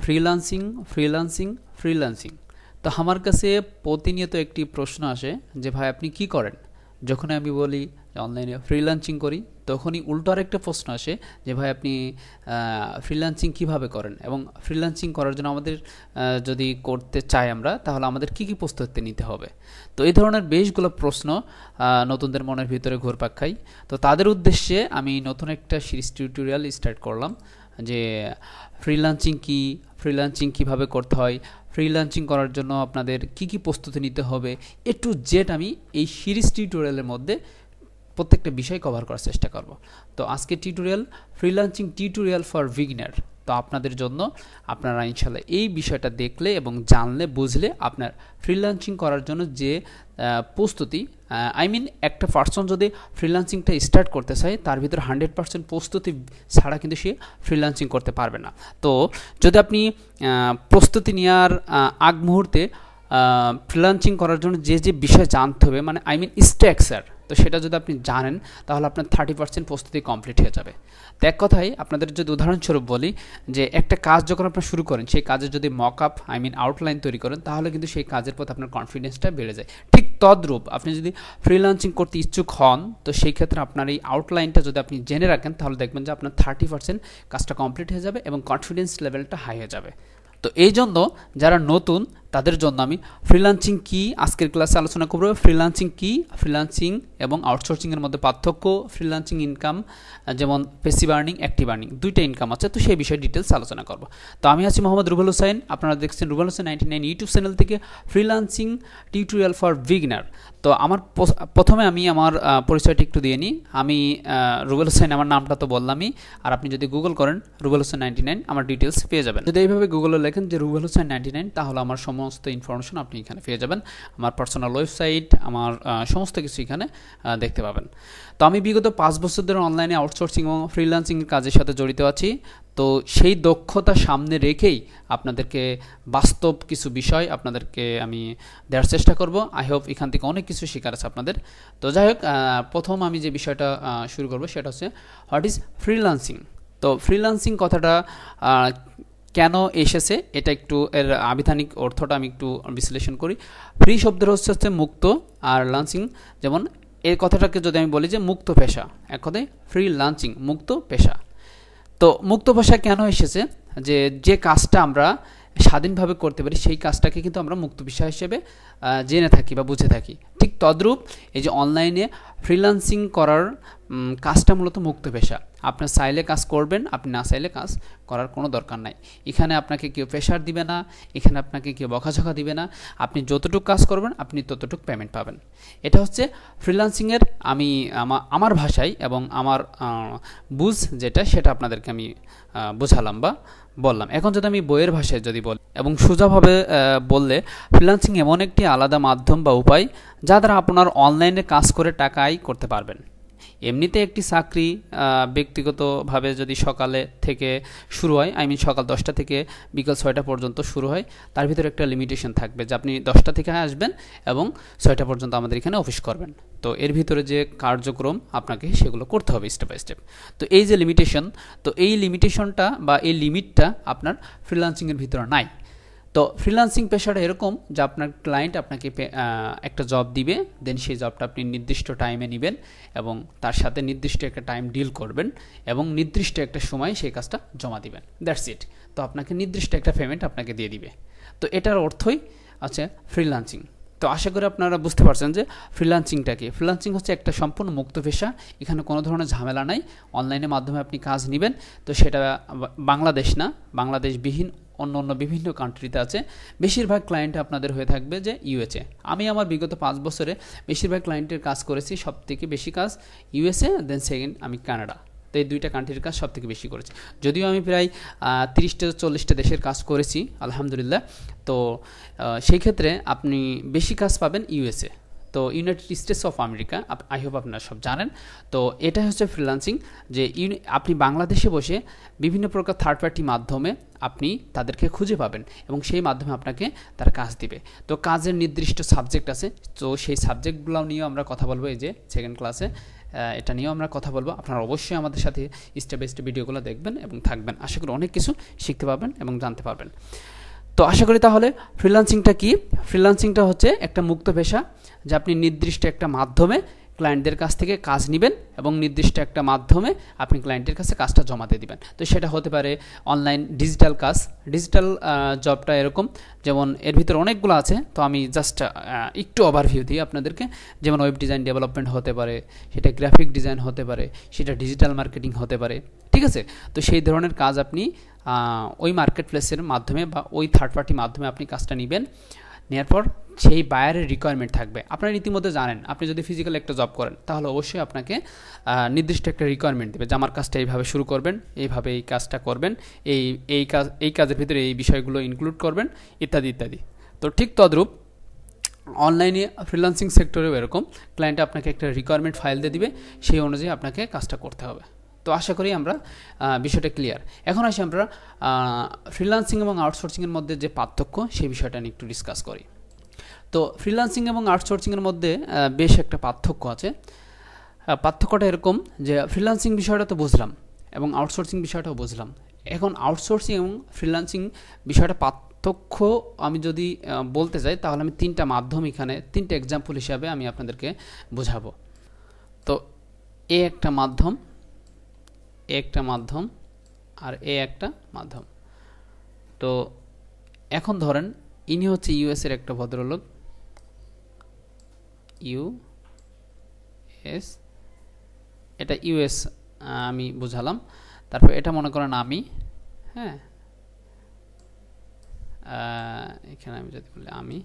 Freelancing freelancing freelancing তো আমার কাছে প্রতিনিয়ত একটি প্রশ্ন আসে যে ভাই আপনি কি করেন। যখন আমি বলি অনলাইনে ফ্রিল্যান্সিং করি তখনই উল্টো আরেকটা প্রশ্ন আসে যে ভাই আপনি ফ্রিল্যান্সিং কিভাবে করেন এবং ফ্রিল্যান্সিং করার জন্য আমাদের যদি করতে চাই আমরা তাহলে আমাদের কি কি প্রস্তুতি নিতে হবে। তো এই ধরনের বেশগুলো প্রশ্ন নতুনদের মনের ভিতরে ঘুরপাক খায়। তো তাদের উদ্দেশ্যে আমি নতুন একটা সিরিজ টিউটোরিয়াল স্টার্ট করলাম যে ফ্রিল্যান্সিং কি, ফ্রিল্যান্সিং কিভাবে করতে হয়, ফ্রিল্যান্সিং করার জন্য আপনাদের কি কি প্রস্তুতি নিতে হবে, এ টু জেড আমি এই সিরিজ টিউটোরিয়ালের মধ্যে প্রত্যেকটা বিষয় কভার করার চেষ্টা করব। তো আজকে tutorial freelancing tutorial for beginner. তো আপনাদের জন্য আপনারা ইনশাল্লাহ এই বিষয়টা দেখলে এবং জানলে বুঝলে আপনার ফ্রিল্যান্সিং করার জন্য যে প্রস্তুতি একটা পার্সন যদি ফ্রিল্যান্সিংটা স্টার্ট করতে চায় তার ভিতরে 100% প্রস্তুতি ছাড়া কিন্তু সে ফ্রিল্যান্সিং করতে পারবে না। তো যদি আপনি প্রস্তুতি নেওয়ার আগ মুহূর্তে ফ্রিল্যান্সিং করার জন্য যে যে বিষয় জানতে হবে স্ট্রাকচার, তো সেটা যদি আপনি জানেন তাহলে আপনার 30% প্রস্তুতি কমপ্লিট হয়ে যাবে। তো এক কথায় আপনাদের যদি উদাহরণস্বরূপ বলি যে একটা কাজ যখন আপনারা শুরু করেন সেই কাজের যদি মক আপ আউটলাইন তৈরি করেন তাহলে কিন্তু সেই কাজের প্রতি আপনার কনফিডেন্সটা বেড়ে যায়। ঠিক তদ্রূপ আপনি যদি ফ্রিল্যান্সিং করতে ইচ্ছুক হন তো সেই ক্ষেত্রে আপনার এই আউটলাইনটা যদি আপনি জেনে রাখেন তাহলে দেখবেন যে আপনার 30% কাজটা কমপ্লিট হয়ে যাবে এবং কনফিডেন্স লেভেলটা হাই হয়ে যাবে। তো এই জন্য যারা নতুন তাদের জন্য আমি ফ্রিল্যান্সিং কি আজকের ক্লাসে আলোচনা করব। ফ্রিল্যান্সিং কি, ফ্রিল্যান্সিং এবং আউটসোর্সিংয়ের মধ্যে পার্থক্য, ফ্রিল্যান্সিং ইনকাম যেমন প্যাসিভ আর্নিং, অ্যাক্টিভ আর্নিং দুইটা ইনকাম আছে, তো সেই বিষয়ে ডিটেলস আলোচনা করব। তো আমি আছি মোহাম্মদ রুবেল হোসেন, আপনারা দেখছেন রুবেল হোসেন 99 ইউটিউব চ্যানেল থেকে ফ্রিল্যান্সিং টিউটোরিয়াল ফর বিগিনার। তো প্রথমে আমি আমার পরিচয়টা একটু দিয়ে নিই। আমি রুবেল হোসেন, আমার নামটা তো বললামই, আর আপনি যদি গুগল করেন রুবেল হোসেন 99 আমার ডিটেলস পেয়ে যাবেন। যদি এইভাবে গুগলে লেখেন যে রুবেল হোসেন 99 তাহলে আমার সমস্ত ইনফরমেশন আপনি এখানে পেয়ে যাবেন। আমার পার্সোনাল ওয়েবসাইট, আমার সমস্ত কিছু এখানে দেখতে পাবেন। তো আমি বিগত 5 বছর ধরে অনলাইনে আউটসোর্সিং এবং ফ্রিল্যান্সিং কাজের সাথে জড়িত আছি। তো সেই দক্ষতা সামনে রেখেই আপনাদেরকে বাস্তব কিছু বিষয় আপনাদেরকে আমি দেওয়ার চেষ্টা করব। আই হোপ এখান থেকে অনেক কিছু শেখার আছে আপনাদের। তো যাই হোক, প্রথম আমি যে বিষয়টা শুরু করব সেটা হচ্ছে হোয়াট ইজ ফ্রিল্যান্সিং। তো ফ্রিল্যান্সিং কথাটা কেন এসেছে এটা একটু এর আবিধানিক অর্থটা আমি একটু বিশ্লেষণ করি। ফ্রি শব্দের হচ্ছে মুক্ত, আর লান্সিং যেমন এই কথাটাকে যদি আমি বলি যে মুক্ত পেশা, এক কথায় ফ্রিল্যান্সিং মুক্ত পেশা। তো মুক্ত পেশা কেন এসেছে, যে কাজটা আমরা স্বাধীনভাবে করতে পারি সেই কাজটাকে কিন্তু আমরা মুক্ত পেশা হিসেবে জেনে থাকি বা বুঝে থাকি। ঠিক তদ্রূপ এই যে অনলাইনে ফ্রিল্যান্সিং করার কাজটা মূলত মুক্ত পেশা। আপনি চাইলে কাজ করবেন, আপনি না চাইলে কাজ করার কোনো দরকার নাই। এখানে আপনাকে কেউ প্রেশার দিবে না, এখানে আপনাকে কেউ বকাঝকা দিবে না। আপনি যতটুকু কাজ করবেন আপনি ততটুকু পেমেন্ট পাবেন। এটা হচ্ছে ফ্রিল্যান্সিংয়ের আমার ভাষায় এবং আমার বুঝ যেটা সেটা আপনাদেরকে আমি বোঝালাম বা বললাম। এখন যদি আমি বইয়ের ভাষায় যদি বলি এবং সোজাভাবে বললে ফ্রিল্যান্সিং এমন একটি আলাদা মাধ্যম বা উপায় যা দ্বারা আপনার অনলাইনে কাজ করে টাকা আয় করতে পারবেন। এমনিতে একটি চাকরি ব্যক্তিগতভাবে যদি সকালে থেকে শুরু হয়, সকাল 10টা থেকে বিকাল 6টা পর্যন্ত শুরু হয়, তার ভিতরে একটা লিমিটেশন থাকবে যে আপনি 10টা থেকে আসবেন এবং 6টা পর্যন্ত আমাদের এখানে অফিস করবেন। তো এর ভিতরে যে কার্যক্রম আপনাকে সেগুলো করতে হবে স্টেপ বাই স্টেপ। তো এই যে লিমিটেশন, তো এই লিমিটেশনটা বা এই লিমিটটা আপনার ফ্রিল্যান্সিংয়ের ভিতরে নাই। তো ফ্রিল্যান্সিং পেশাটা এরকম যে আপনার ক্লায়েন্ট আপনাকে একটা জব দিবে, দেন সেই জবটা আপনি নির্দিষ্ট টাইমে নেবেন এবং তার সাথে নির্দিষ্ট একটা টাইম ডিল করবেন এবং নির্দিষ্ট একটা সময় সেই কাজটা জমা দিবেন। That's it. তো আপনাকে নির্দিষ্ট একটা পেমেন্ট আপনাকে দিয়ে দিবে। তো এটার অর্থই আছে ফ্রিল্যান্সিং। তো আশা করি আপনারা বুঝতে পারছেন যে ফ্রিল্যান্সিংটা কি। ফ্রিল্যান্সিং হচ্ছে একটা সম্পূর্ণ মুক্ত পেশা, এখানে কোনো ধরনের ঝামেলা নাই। অনলাইনের মাধ্যমে আপনি কাজ নেবেন, তো সেটা বাংলাদেশ না, বাংলাদেশবিহীন অন্য বিভিন্ন কান্ট্রিতে আছে। বেশিরভাগ ক্লায়েন্ট আপনাদের হয়ে থাকবে যে ইউএসএ। আমি আমার বিগত 5 বছরে বেশিরভাগ ক্লায়েন্টের কাজ করেছি, সবথেকে বেশি কাজ ইউএসএ, দেন সেকেন্ড আমি কানাডা। তো এই দুইটা কান্ট্রির কাজ সবথেকে বেশি করেছি, যদিও আমি প্রায় 30-40টা দেশের কাজ করেছি আলহামদুলিল্লাহ। তো সেই ক্ষেত্রে আপনি বেশি কাজ পাবেন ইউএসএ, তো United states of America, I hope আপনারা সব জানেন। তো এটা হচ্ছে ফ্রিল্যান্সিং, যে আপনি বাংলাদেশে বসে বিভিন্ন প্রকার থার্ড পার্টি মাধ্যমে আপনি তাদেরকে খুঁজে পাবেন এবং সেই মাধ্যমে আপনাকে তারা কাজ দিবে। তো কাজের নির্দিষ্ট সাবজেক্ট আছে, তো সেই সাবজেক্টগুলো নিয়েও আমরা কথা বলবো এই যে সেকেন্ড ক্লাসে। এটা নিয়েও আমরা কথা বলবো। আপনারা অবশ্যই আমাদের সাথে স্টেপ বাই স্টেপ ভিডিওগুলো দেখবেন এবং থাকবেন। আশা করি অনেক কিছু শিখতে পারবেন এবং জানতে পারবেন। তো আশা করি তাহলে ফ্রিল্যান্সিংটা কি? ফ্রিল্যান্সিংটা হচ্ছে একটা মুক্ত পেশা, যে আপনি নির্দিষ্ট একটা মাধ্যমে ক্লায়েন্টদের কাছ থেকে কাজ নেবেন এবং নির্দিষ্ট একটা মাধ্যমে আপনি ক্লায়েন্টের কাছে কাজটা জমাতে দিবেন। তো সেটা হতে পারে অনলাইন ডিজিটাল কাজ। ডিজিটাল জবটা এরকম, যেমন এর ভিতরে অনেকগুলো আছে, তো আমি জাস্ট একটু ওভারভিউ দিই আপনাদেরকে। যেমন ওয়েব ডিজাইন ডেভেলপমেন্ট হতে পারে, সেটা গ্রাফিক ডিজাইন হতে পারে, সেটা ডিজিটাল মার্কেটিং হতে পারে, ঠিক আছে? তো সেই ধরনের কাজ আপনি ওই মার্কেট প্লেসের মাধ্যমে বা ওই থার্ড পার্টি মাধ্যমে আপনি কাজটা নেবেন। নেওয়ার পর সেই বায়ারের রিকোয়ারমেন্ট থাকবে। আপনারা ইতিমধ্যে জানেন, আপনি যদি ফিজিক্যাল একটা জব করেন তাহলে অবশ্যই আপনাকে নির্দিষ্ট একটা রিকোয়ারমেন্ট দেবে যে আমার কাজটা এইভাবে শুরু করবেন, এইভাবে এই কাজটা করবেন, এই কাজের ভিতরে এই বিষয়গুলো ইনক্লুড করবেন, ইত্যাদি ইত্যাদি। তো ঠিক তদ্রূপ অনলাইনে ফ্রিল্যান্সিং সেক্টরেও এরকম, ক্লায়েন্ট আপনাকে একটা রিকোয়ারমেন্ট ফাইল দিয়ে দিবে, সেই অনুযায়ী আপনাকে কাজটা করতে হবে। তো আশা করি আমরা বিষয়টা ক্লিয়ার। এখন আসি আমরা ফ্রিল্যান্সিং এবং আউটসোর্সিংয়ের মধ্যে যে পার্থক্য, সেই বিষয়টা নিয়ে একটু ডিসকাস করি। তো ফ্রিল্যান্সিং এবং আউটসোর্সিংয়ের মধ্যে বেশ একটা পার্থক্য আছে। পার্থক্যটা এরকম যে ফ্রিল্যান্সিং বিষয়টা তো বুঝলাম এবং আউটসোর্সিং বিষয়টাও বুঝলাম। এখন আউটসোর্সিং এবং ফ্রিল্যান্সিং বিষয়টা পার্থক্য আমি যদি বলতে যাই, তাহলে আমি তিনটা মাধ্যম এখানে, তিনটা এক্সাম্পল হিসাবে আমি আপনাদেরকে বোঝাবো। তো এ একটা মাধ্যম, একটা মাধ্যম, আর একটা মাধ্যম। তো এখন ধরেন ইনি হচ্ছে ইউএসের একটা ভদ্রলোক, ইউএস, এটা ইউএস আমি বুঝালাম। তারপর এটা মনে করেন আমি, হ্যাঁ, এখানে আমি যদি বলি আমি,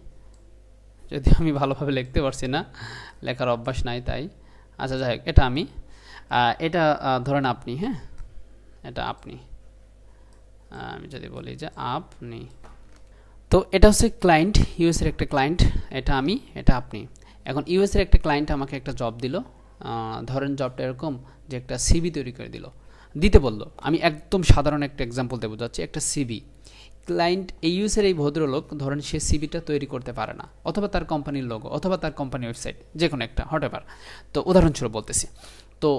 যদি আমি ভালোভাবে লিখতে পারছি না, লেখার অভ্যাস নাই তাই। আচ্ছা যাই হোক, এটা আমি, এটা ধরেন আপনি, হ্যাঁ, এটা আপনি, আমি যদি বলি যে আপনি। তো এটা হচ্ছে ক্লায়েন্ট, ইউএসের একটা ক্লায়েন্ট, এটা আমি, এটা আপনি। এখন ইউএসের একটা ক্লায়েন্ট আমাকে একটা জব দিল, ধরেন জবটা এরকম যে একটা সিভি তৈরি করে দিতে বললো। আমি একদম সাধারণ একটা এক্সাম্পল দেবো, যাচ্ছে একটা সিভি। ক্লায়েন্ট এই ইউএসের এই ভদ্রলোক ধরেন সে সিভিটা তৈরি করতে পারে না, অথবা তার কোম্পানির লোগো, অথবা তার কোম্পানির ওয়েবসাইট, যে কোনো একটা হটেপার। তো উদাহরণস্বরূপ বলতেছি, তো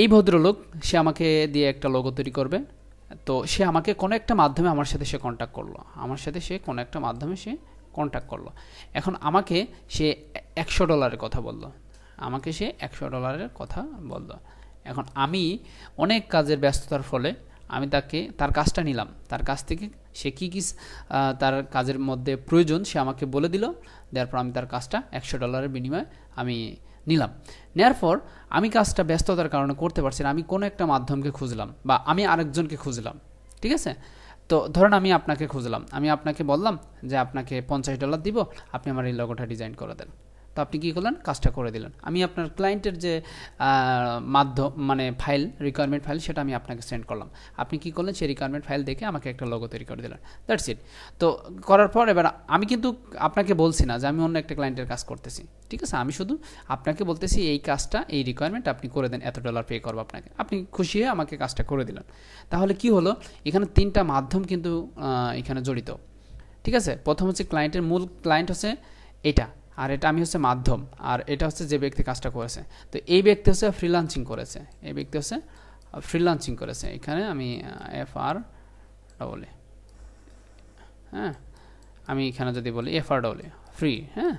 এই ভদ্রলোক সে আমাকে দিয়ে একটা লোগো তৈরি করবে। তো সে আমাকে কোনো একটা মাধ্যমে আমার সাথে সে কন্ট্যাক্ট করলো, আমার সাথে সে কোনো একটা মাধ্যমে সে কন্ট্যাক্ট করলো। এখন আমাকে সে $100 কথা বললো, আমাকে সে $100 কথা বললো। এখন আমি অনেক কাজের ব্যস্ততার ফলে আমি তার কাজটা নিলাম, তার কাছ থেকে সে কী কী তার কাজের মধ্যে প্রয়োজন সে আমাকে বলে দিল। দেওয়ার পর আমি তার কাজটা $100 বিনিময়ে আমি নিলাম। নেওয়ার পর আমি কাজটা ব্যস্ততার কারণে করতে পারছি না, আমি কোনো একটা মাধ্যমকে খুঁজলাম বা আমি আরেকজনকে খুঁজলাম, ঠিক আছে? তো ধরেন আমি আপনাকে খুঁজলাম, আমি আপনাকে বললাম যে আপনাকে $50 দিব, আপনি আমার এই লোগোটা ডিজাইন করে দেন। তো আপনি কী করলেন, কাজটা করে দিলেন। আমি আপনার ক্লায়েন্টের যে মাধ্যম মানে ফাইল, রিকোয়ারমেন্ট ফাইল, সেটা আমি আপনাকে সেন্ড করলাম। আপনি কী করলেন, সেই রিকোয়ারমেন্ট ফাইল দেখে আমাকে একটা লোগো তৈরি করে দিলেন। That's it. তো করার পর এবার আমি কিন্তু আপনাকে বলছি না যে আমি অন্য একটা ক্লায়েন্টের কাজ করতেছি, ঠিক আছে? আমি শুধু আপনাকে বলতেছি এই কাজটা, এই রিকোয়ারমেন্ট আপনি করে দেন, $এত পে করবো আপনাকে। আপনি খুশি হয়ে আমাকে কাজটা করে দিলেন। তাহলে কি হলো, এখানে তিনটা মাধ্যম কিন্তু এখানে জড়িত, ঠিক আছে? প্রথম হচ্ছে ক্লায়েন্টের মূল ক্লায়েন্ট হচ্ছে এটা, আর এটা আমি হচ্ছে মাধ্যম, আর এটা হচ্ছে যে ব্যক্তি কাজটা করেছে। তো এই ব্যক্তি হচ্ছে ফ্রিল্যান্সিং করেছে, এই ব্যক্তি হচ্ছে ফ্রিল্যান্সিং করেছে। এখানে আমি FR, হ্যাঁ, আমি এখানে যদি বলি FR ফ্রি, হ্যাঁ,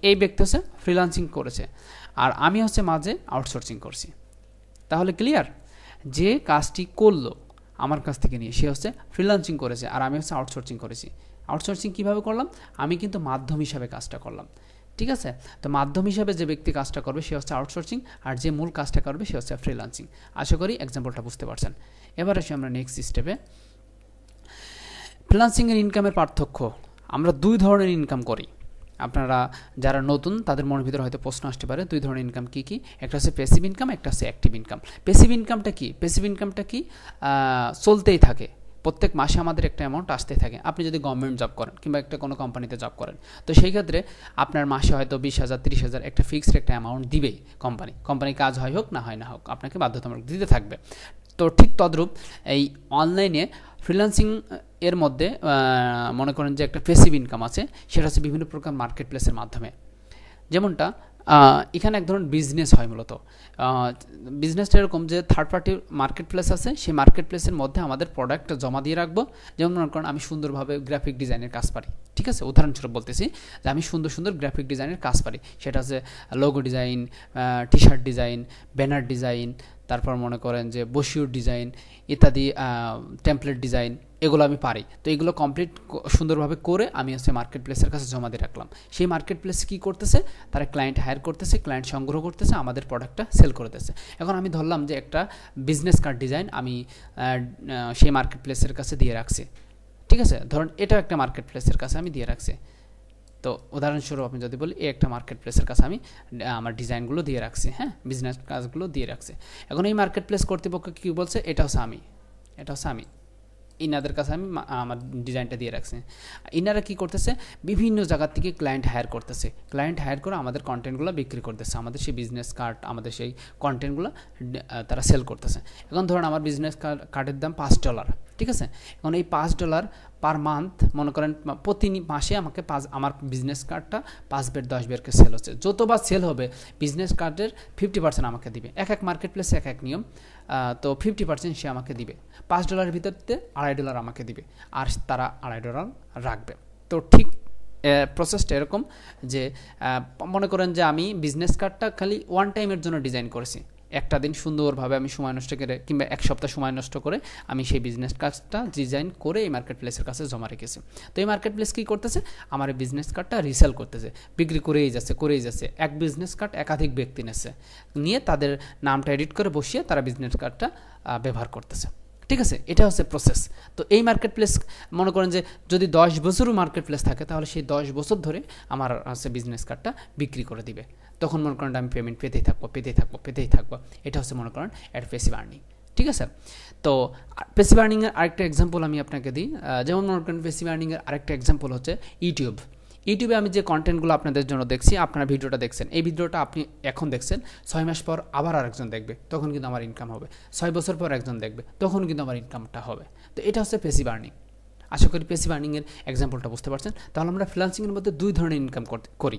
এই ব্যক্তি হচ্ছে ফ্রিল্যান্সিং করেছে, আর আমি হচ্ছে মাঝে আউটসোর্সিং করছি। তাহলে ক্লিয়ার, যে কাজটি করলো আমার কাছ থেকে নিয়ে সে হচ্ছে ফ্রিল্যান্সিং করেছে, আর আমি হচ্ছে আউটসোর্সিং করেছি। আউটসোর্সিং কীভাবে করলাম, আমি কিন্তু মাধ্যম হিসাবে কাজটা করলাম, ঠিক আছে? তো মাধ্যম হিসাবে যে ব্যক্তি কাজটা করবে সে হচ্ছে আউটসোর্সিং, আর যে মূল কাজটা করবে সে হচ্ছে ফ্রিল্যান্সিং। আশা করি এক্সাম্পলটা বুঝতে পারছেন। এবার আসি আমরা নেক্সট স্টেপে। ফ্রিল্যান্সিংয়ের ইনকামের পার্থক্য, আমরা দুই ধরনের ইনকাম করি। আপনারা যারা নতুন তাদের মনের ভিতরে হয়তো প্রশ্ন আসতে পারে, দুই ধরনের ইনকাম কী কী? একটা হচ্ছে প্যাসিভ ইনকাম, একটা হচ্ছে অ্যাক্টিভ ইনকাম। প্যাসিভ ইনকামটা কি? প্যাসিভ ইনকামটা কি, চলতেই থাকে, প্রত্যেক মাসে আমাদের একটা অ্যামাউন্ট আসতে থাকে। আপনি যদি গভর্নমেন্ট জব করেন কিংবা একটা কোনো কোম্পানিতে জব করেন, তো সেই ক্ষেত্রে আপনার মাসে হয়তো 20,000 30,000 একটা ফিক্সড একটা অ্যামাউন্ট দিবেই কোম্পানি কাজ হয় হোক না হয় না হোক, আপনাকে বাধ্যতামূলক দিতে থাকবে। তো ঠিক তদ্রূপ এই অনলাইনে ফ্রিল্যান্সিং এর মধ্যে মনে করেন যে একটা প্যাসিভ ইনকাম আছে, সেটা হচ্ছে বিভিন্ন প্রকার মার্কেট প্লেসের মাধ্যমে। যেমনটা এখানে এক ধরনের বিজনেস হয় মূলত। বিজনেসটা এরকম যে থার্ড পার্টি মার্কেট প্লেস আছে, সেই মার্কেট প্লেসের মধ্যে আমাদের প্রোডাক্ট জমা দিয়ে রাখবো। যেমন মনে করেন আমি সুন্দরভাবে গ্রাফিক ডিজাইনের কাজ পারি, ঠিক আছে, উদাহরণস্বরূপ বলতেছি যে আমি সুন্দর সুন্দর গ্রাফিক ডিজাইনের কাজ পারি, সেটা হচ্ছে logo design, T shirt design, banner design, তারপর মনে করেন যে বসিউর ডিজাইন ইত্যাদি, টেমপ্লেট ডিজাইন, এগুলো আমি পারি। তো এগুলো কমপ্লিট সুন্দরভাবে করে আমি হচ্ছে মার্কেট প্লেসের কাছে জমা দিয়ে রাখলাম। সেই মার্কেট প্লেস কী করতেছে, তারা ক্লায়েন্ট হায়ার করতেছে, ক্লায়েন্ট সংগ্রহ করতেছে, আমাদের প্রোডাক্টটা সেল করতেছে। এখন আমি ধরলাম যে একটা বিজনেস কার্ড ডিজাইন আমি সেই মার্কেট প্লেসের কাছে দিয়ে রাখছি, ঠিক আছে, ধরুন এটাও একটা মার্কেট প্লেসের কাছে আমি দিয়ে রাখছি। তো উদাহরণস্বরূপ আমি যদি বলি এই একটা মার্কেট প্লেসের কাছে আমি আমার ডিজাইনগুলো দিয়ে রাখছি, হ্যাঁ, বিজনেস কাজগুলো দিয়ে রাখছি। এখন এই মার্কেট প্লেস কর্তৃপক্ষ কী বলছে, এটা হচ্ছে আমি ইনাদের কাছে আমি আমার ডিজাইনটা দিয়ে রাখছি। ইনারা কী করতেছে, বিভিন্ন জায়গার থেকে ক্লায়েন্ট হায়ার করতেছে, ক্লায়েন্ট হায়ার করে আমাদের কন্টেন্টগুলো বিক্রি করতেছে, আমাদের সেই বিজনেস কার্ড, আমাদের সেই কন্টেন্টগুলো তারা সেল করতেছে। এখন ধরুন আমার বিজনেস কার্ডের দাম $5, ঠিক আছে। এখন এই $5 পার মান্থ, মনে করেন প্রতি মাসে আমাকে আমার বিজনেস কার্ডটা 5 বের 10 বেরকে সেল হচ্ছে। যতবার সেল হবে বিজনেস কার্ডের 50% আমাকে দিবে। এক মার্কেট প্লেসে এক নিয়ম, তো 50% সে আমাকে দিবে। $5 ভিতরতে $2.5 আমাকে দিবে, আর তারা $2.5 রাখবে। তো ঠিক প্রসেসটা এরকম যে মনে করেন যে আমি বিজনেস কার্ডটা খালি ওয়ান টাইমের জন্য ডিজাইন করেছি, একটা দিন সুন্দরভাবে আমি সময় নষ্ট করে কিংবা এক সপ্তাহ সময় নষ্ট করে আমি সেই বিজনেস কার্ডটা ডিজাইন করে এই মার্কেট প্লেসের কাছে জমা রেখেছি। তো এই মার্কেট প্লেস কী করতেছে, আমার এই বিজনেস কার্ডটা রিসেল করতেছে, বিক্রি করেই যাচ্ছে। এক বিজনেস কার্ড একাধিক ব্যক্তি নিয়ে তাদের নামটা এডিট করে বসিয়ে তারা বিজনেস কার্ডটা ব্যবহার করতেছে, ঠিক আছে। এটা হচ্ছে প্রসেস। তো এই মার্কেট প্লেস মনে করেন যে যদি 10 বছরও মার্কেট প্লেস থাকে, তাহলে সেই 10 বছর ধরে আমার হচ্ছে বিজনেস কার্ডটা বিক্রি করে দিবে। তখন মনে করেন আমি পেমেন্ট পেতেই থাকবো। এটা হচ্ছে মনে করেন একটা প্যাসিভ আর্নিং, ঠিক আছে। তো প্যাসিভ আর্নিংয়ের আরেকটা এক্সাম্পল আমি আপনাকে দিই। যেমন মনে করেন প্যাসিভ আর্নিংয়ের আরেকটা এক্সাম্পল হচ্ছে ইউটিউবে আমি যে কন্টেন্টগুলো আপনাদের জন্য দেখছি, আপনারা ভিডিওটা দেখছেন, এই ভিডিওটা আপনি এখন দেখছেন, 6 মাস পর আবার আরেকজন দেখবে, তখন কিন্তু আমার ইনকাম হবে। 6 বছর পর একজন দেখবে, তখন কিন্তু আমার ইনকামটা হবে। তো এটা হচ্ছে প্যাসিভ আর্নিং। আশা করি প্যাসিভ আর্নিংয়ের এক্সাম্পলটা বুঝতে পারছেন। তাহলে আমরা ফ্রিল্যান্সিংয়ের মধ্যে দুই ধরনের ইনকাম করি,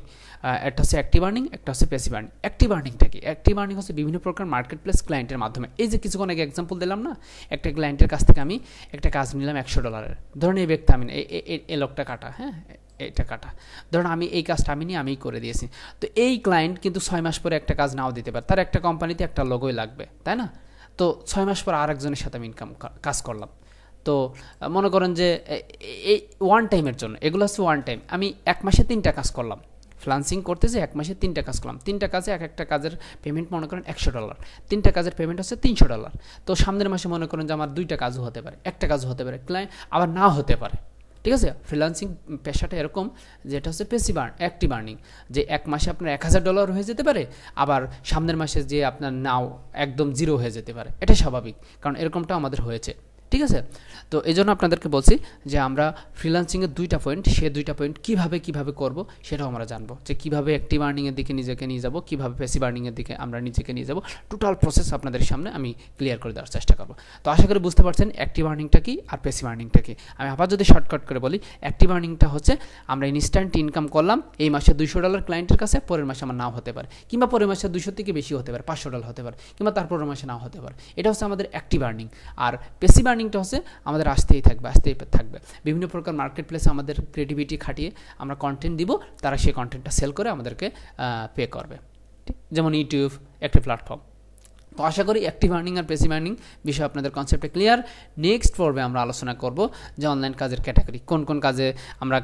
একটা হচ্ছে অ্যাক্টিভ আর্নিং, একটা হচ্ছে প্যাসিভ আর্নিং। অ্যাক্টিভ আর্নিংটা কি? অ্যাক্টিভ আর্নিং হচ্ছে বিভিন্ন প্রকার মার্কেট প্লেস ক্লায়েন্টের মাধ্যমে। এই যে কিছুক্ষণ আগে এক্সাম্পল দিলাম না, একটা ক্লায়েন্টের কাছ থেকে আমি একটা কাজ নিলাম $100, ধরুন এই ব্যক্তি আমি এই লোকটা কাটা, হ্যাঁ এটা কাটা, ধরুন আমি এই কাজটা আমিই করে দিয়েছি। তো এই ক্লায়েন্ট কিন্তু 6 মাস পরে একটা কাজ নাও দিতে পারে, তার একটা কোম্পানিতে একটা লোগোই লাগবে, তাই না? তো 6 মাস পর আরেকজনের সাথে আমি কাজ করলাম। তো মনে করেন যে এই ওয়ান টাইমের জন্য, এগুলো হচ্ছে ওয়ান টাইম। আমি 1 মাসে 3টা কাজ করলাম, ফ্রিল্যান্সিং করতেছে 1 মাসে 3টা কাজ করলাম, 3টা কাজে এক একটা কাজের পেমেন্ট মনে করেন $100, 3টা কাজের পেমেন্ট হচ্ছে $300। তো সামনের মাসে মনে করেন যে আমার 2টা কাজও হতে পারে, একটা কাজও হতে পারে, ক্লায়েন্ট আবার নাও হতে পারে, ঠিক আছে। ফ্রিল্যান্সিং পেশাটা এরকম যেটা হচ্ছে প্যাসিভ অ্যাক্টিভ আর্নিং, যে 1 মাসে আপনার $1000 হয়ে যেতে পারে, আবার সামনের মাসে যে আপনার নাও একদম 0 হয়ে যেতে পারে। এটা স্বাভাবিক, কারণ এরকমটা আমাদের হয়েছে, ঠিক আছে। তো এই জন্য আপনাদেরকে বলছি যে আমরা ফ্রিল্যান্সিংয়ের 2টা পয়েন্ট, সে 2টা পয়েন্ট কীভাবে করব সেটাও আমরা জানবো, যে কীভাবে অ্যাক্টিভ আর্নিংয়ের দিকে নিজেকে নিয়ে যাব, কীভাবে প্যাসিভ আর্নিংয়ের দিকে আমরা নিজেকে নিয়ে যাব। টোটাল প্রসেস আপনাদের সামনে আমি ক্লিয়ার করে দেওয়ার চেষ্টা করব। তো আশা করি বুঝতে পারছেন অ্যাক্টিভ আর্নিংটা কি আর প্যাসিভ আর্নিংটা কি। আমি আবার যদি শর্টকাট করে বলি, অ্যাক্টিভ আর্নিংটা হচ্ছে আমরা ইনস্ট্যান্ট ইনকাম করলাম, এই মাসে $200 ক্লায়েন্টের কাছে, পরের মাসে আমার নাও হতে পারে, কিংবা পরের মাসে 200 থেকে বেশি হতে পারে, $500 হতে পারে, কিংবা তারপরের মাসে নাও হতে পারে। এটা হচ্ছে আমাদের অ্যাক্টিভ আর্নিং। আর প্যাসিভ আর্নিংটা হচ্ছে আমাদের আসতেই থাকবে। বিভিন্ন প্রকার মার্কেট প্লেসে আমাদের ক্রিয়েটিভিটি খাটিয়ে আমরা কন্টেন্ট দিব, তারা সেই কন্টেন্টটা সেল করে আমাদেরকে পে করবে, যেমন ইউটিউব একটা প্ল্যাটফর্ম। তো আশা করি অ্যাক্টিভ আর্নিং আর প্যাসিভ আর্নিং বিষয়ে আপনাদের কনসেপ্টে ক্লিয়ার। নেক্সট পর্বে আমরা আলোচনা করব যে অনলাইন কাজের ক্যাটাগরি, কোন কাজে আমরা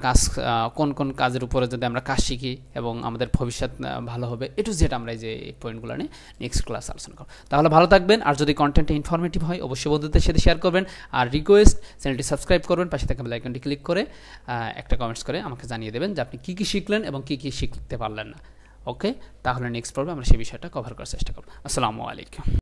কোন কাজের উপরে যদি আমরা কাজ শিখি এবং আমাদের ভবিষ্যৎ ভালো হবে, এটু যেটা আমরা যে পয়েন্টগুলো নিয়ে নেক্সট ক্লাস আলোচনা করব। তাহলে ভালো থাকবেন, আর যদি কন্টেন্টটা ইনফরমেটিভ হয় অবশ্যই বন্ধুদের সাথে শেয়ার করবেন, আর রিকোয়েস্ট চ্যানেলটি সাবস্ক্রাইব করবেন, পাশে থাকা বেল আইকনটি ক্লিক করে একটা কমেন্টস করে আমাকে জানিয়ে দেবেন যে আপনি কী শিখলেন এবং কী শিখতে পারলেন না। ওকে, তাহলে নেক্সট পর্বে আমরা সেই বিষয়টা কভার করার চেষ্টা করব। আসসালামু আলাইকুম।